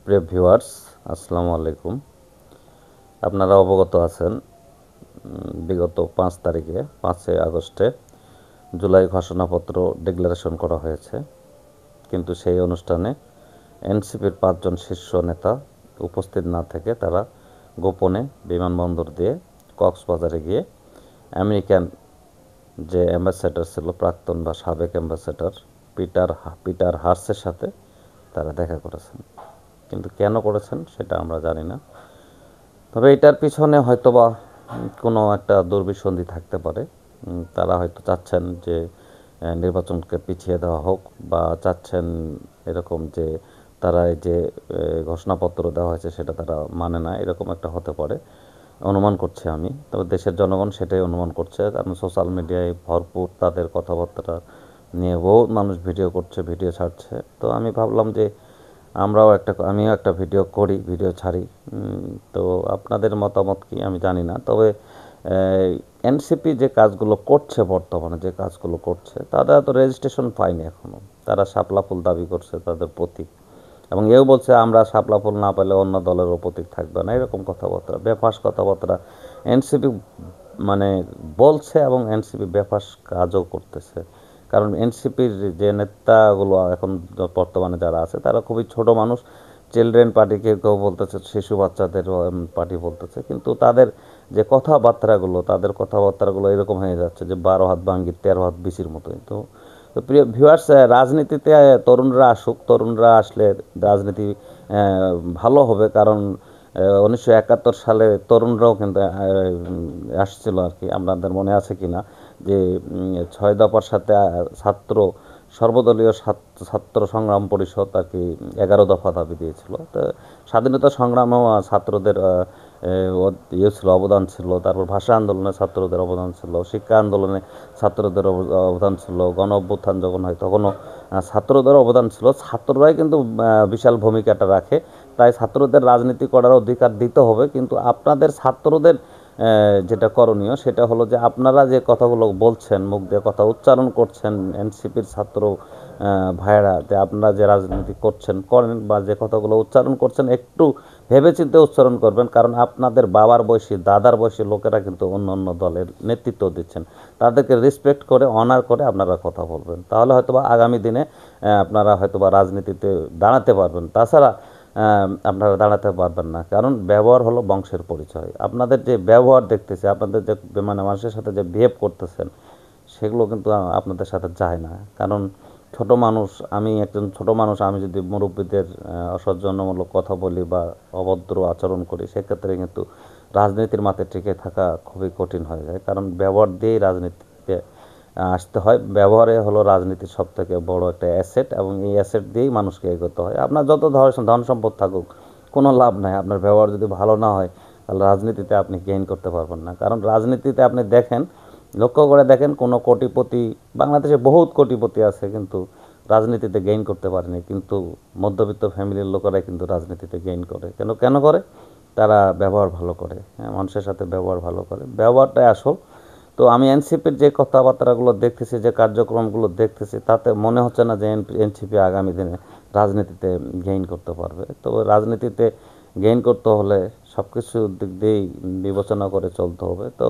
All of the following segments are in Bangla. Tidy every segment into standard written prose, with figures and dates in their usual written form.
প্রিয় ভিউয়ার্স, আসসালামু আলাইকুম। আপনারা অবগত আছেন, বিগত 5 তারিখে 5 আগস্টে জুলাই ঘোষণাপত্র ডিক্লারেশন করা হয়েছে। কিন্তু সেই অনুষ্ঠানে এনসিপির 5 জন শীর্ষ নেতা উপস্থিত না থেকে তারা গোপনে বিমানবন্দর দিয়ে কক্সবাজারে গিয়ে আমেরিকান যে অ্যাম্বাসেডর ছিল, প্রাক্তন বা সাবেক অ্যাম্বাসেডর পিটার হার্সের সাথে তারা দেখা করেছেন। কিন্তু কেন করেছেন সেটা আমরা জানি না। তবে এটার পিছনে হয়তোবা কোনো একটা দুর্বিসন্ধি থাকতে পারে। তারা হয়তো চাচ্ছেন যে নির্বাচনকে পিছিয়ে দেওয়া হোক, বা চাচ্ছেন এরকম যে তারা এই যে ঘোষণাপত্র দেওয়া হয়েছে সেটা তারা মানে না, এরকম একটা হতে পারে অনুমান করছি আমি। তবে দেশের জনগণ সেটাই অনুমান করছে, কারণ সোশ্যাল মিডিয়ায় ভরপুর তাদের কথাবার্তা নিয়ে বহুত মানুষ ভিডিও করছে, ভিডিও ছাড়ছে। তো আমি ভাবলাম যে আমিও একটা ভিডিও ছাড়ি। তো আপনাদের মতামত কি আমি জানি না। তবে এনসিপি যে কাজগুলো করছে, বর্তমানে যে কাজগুলো করছে, তারা তো রেজিস্ট্রেশন পায়নি এখনও। তারা শাপলা ফুল দাবি করছে তাদের প্রতীক, এবং এও বলছে আমরা শাপলা ফুল না পেলে অন্য দলেরও প্রতীক থাকবে না, এরকম কথাবার্তা, বেফাস কথাবার্তা এনসিপি মানে বলছে, এবং এনসিপি বেফাস কাজও করতেছে। কারণ এনসিপির যে নেতাগুলো এখন বর্তমানে যারা আছে তারা খুবই ছোট মানুষ। চিলড্রেন পার্টিকে কেউ বলতেছে, শিশু বাচ্চাদের পার্টি বলতেছে, কিন্তু তাদের কথাবার্তাগুলো এরকম হয়ে যাচ্ছে যে 12 হাত ভাঙ্গি 13 হাত বিচির মতোই। তো তো প্রিয় ভিউয়ার্স, রাজনীতিতে তরুণরা আসুক, তরুণরা আসলে রাজনীতি ভালো হবে। কারণ 1971 সালে তরুণরাও কিন্তু আসছিল আর কি, আপনাদের মনে আছে কি না, যে 6 দফার সাথে সর্বদলীয় ছাত্র সংগ্রাম পরিষদ আর কি 11 দফা দাবি দিয়েছিল। তো স্বাধীনতা সংগ্রামেও ছাত্রদের ছিল, অবদান ছিল। তারপর ভাষা আন্দোলনে ছাত্রদের অবদান ছিল, শিক্ষা আন্দোলনে ছাত্রদের অবদান ছিল, গণ অভ্যুত্থান যখন হয় তখনও ছাত্রদের অবদান ছিল। ছাত্ররাই কিন্তু বিশাল ভূমিকাটা রাখে। তাই ছাত্রদের রাজনীতি করার অধিকার দিতে হবে। কিন্তু আপনাদের ছাত্রদের যেটা করণীয় সেটা হলো যে আপনারা যে কথাগুলো বলছেন, মুখ দিয়ে কথা উচ্চারণ করছেন, এনসিপির ছাত্র ভাইয়েরা, যে আপনারা যে রাজনীতি করেন বা যে কথাগুলো উচ্চারণ করছেন, একটু ভেবেচিন্তে উচ্চারণ করবেন। কারণ আপনাদের বাবার বয়সী, দাদার বয়সী লোকেরা কিন্তু অন্য অন্য দলের নেতৃত্ব দিচ্ছেন। তাদেরকে রেসপেক্ট করে, অনার করে আপনারা কথা বলবেন, তাহলে হয়তোবা আগামী দিনে আপনারা হয়তোবা রাজনীতিতে দাঁড়াতে পারবেন। তাছাড়া আপনারা দাঁড়াতে পারবেন না, কারণ ব্যবহার হলো বংশের পরিচয়। আপনাদের যে ব্যবহার দেখতেছে, আপনাদের যে মানুষের সাথে যে বিহেভ করতেছেন, সেগুলো কিন্তু আপনাদের সাথে যায় না। কারণ আমি একজন ছোট মানুষ, আমি যদি মুরব্বীদের অসৌজন্যমূলক কথা বলি বা অভদ্র আচরণ করি, সেক্ষেত্রে কিন্তু রাজনীতির মাঠে টিকে থাকা খুবই কঠিন হয়ে যায়। কারণ ব্যবহার দিয়েই রাজনীতিতে আসতে হয়। ব্যবহারে হলো রাজনীতির সবথেকে বড় একটা অ্যাসেট, এবং এই অ্যাসেট দিয়েই মানুষকে এগোতে হয়। আপনার যত ধন সম্পদ থাকুক, কোনো লাভ নাই, আপনার ব্যবহার যদি ভালো না হয়, তাহলে রাজনীতিতে আপনি গেইন করতে পারবেন না। কারণ রাজনীতিতে আপনি লক্ষ্য করে দেখেন, কোনো কোটিপতি, বাংলাদেশে বহুত কোটিপতি আছে কিন্তু রাজনীতিতে গেইন করতে পারেনি। কিন্তু মধ্যবিত্ত ফ্যামিলির লোকেরাই কিন্তু রাজনীতিতে গেইন করে। কেন করে? তারা ব্যবহার ভালো করে, হ্যাঁ, মানুষের সাথে ব্যবহার ভালো করে, ব্যবহারটাই আসল। তো আমি এনসিপির যে কথাবার্তাগুলো দেখতেছি, যে কার্যক্রমগুলো দেখতেছি, তাতে মনে হচ্ছে না যে এনসিপি আগামী দিনে রাজনীতিতে গেইন করতে পারবে। তো রাজনীতিতে গেইন করতে হলে সব কিছু দিক দিয়েই বিবেচনা করে চলতে হবে। তো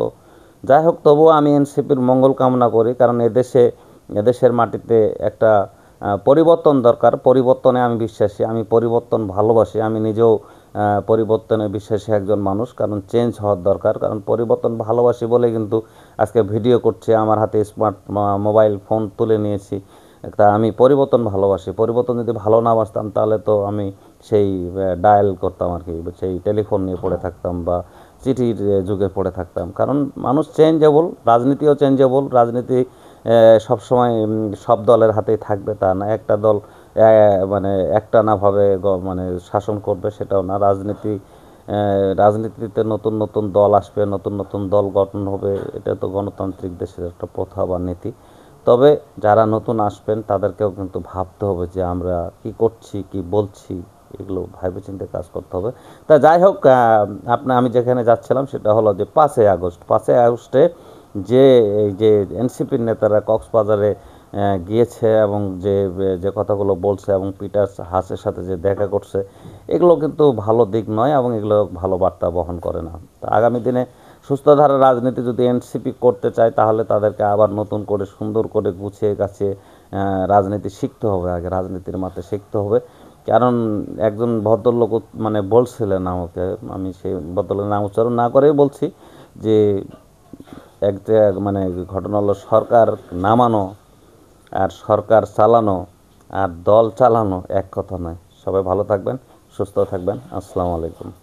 যাই হোক, তবুও আমি এনসিপির মঙ্গল কামনা করি। কারণ এদেশের মাটিতে একটা পরিবর্তন দরকার। পরিবর্তনে আমি বিশ্বাসী, আমি পরিবর্তন ভালোবাসি। আমি নিজেও পরিবর্তনে বিশ্বাসী একজন মানুষ। কারণ চেঞ্জ হওয়ার দরকার। কারণ পরিবর্তন ভালোবাসি বলে কিন্তু আজকে ভিডিও করছি, আমার হাতে স্মার্ট মোবাইল ফোন তুলে নিয়েছি। তা আমি পরিবর্তন ভালোবাসি। পরিবর্তন যদি ভালো না বাসতাম, তাহলে তো আমি সেই ডায়াল করতাম আর কি, সেই টেলিফোন নিয়ে পড়ে থাকতাম, বা চিঠির যুগে পড়ে থাকতাম। কারণ মানুষ চেঞ্জেবল, রাজনীতিও চেঞ্জেবল। রাজনীতি সবসময় সব দলের হাতেই থাকবে তা না। একটা দল মানে একটানাভাবে শাসন করবে, সেটাও না। রাজনীতিতে নতুন নতুন দল আসবে, নতুন নতুন দল গঠন হবে। এটা তো গণতান্ত্রিক দেশের একটা প্রথা বা নীতি। তবে যারা নতুন আসবেন তাদেরকেও কিন্তু ভাবতে হবে যে আমরা কি করছি, কি বলছি, এগুলো ভেবেচিন্তে কাজ করতে হবে। তা যাই হোক, আমি যেখানে যাচ্ছিলাম সেটা হলো যে 5ই আগস্টে যে এই যে এনসিপির নেতারা কক্সবাজারে গিয়েছে, এবং যে যে কথাগুলো বলছে, এবং পিটার হাসের সাথে যে দেখা করছে, এগুলো কিন্তু ভালো দিক নয় এবং এগুলো ভালো বার্তা বহন করে না। তো আগামী দিনে সুস্থধারা রাজনীতি যদি এনসিপি করতে চায় তাহলে তাদেরকে আবার নতুন করে সুন্দর করে গুছিয়ে গাছিয়ে রাজনীতি শিখতে হবে, আগে রাজনীতির মাঠে শিখতে হবে। কারণ একজন ভদ্রলোক মানে বলছিলেন আমাকে, আমি সেই ভদ্রলোকের নাম উচ্চারণ না করেই বলছি যে একটা মানে ঘটনা হলো সরকার নামানো আর সরকার চালানো আর দল চালানো এক কথা নয়। সবাই ভালো থাকবেন, সুস্থ থাকবেন। আসসালামু আলাইকুম।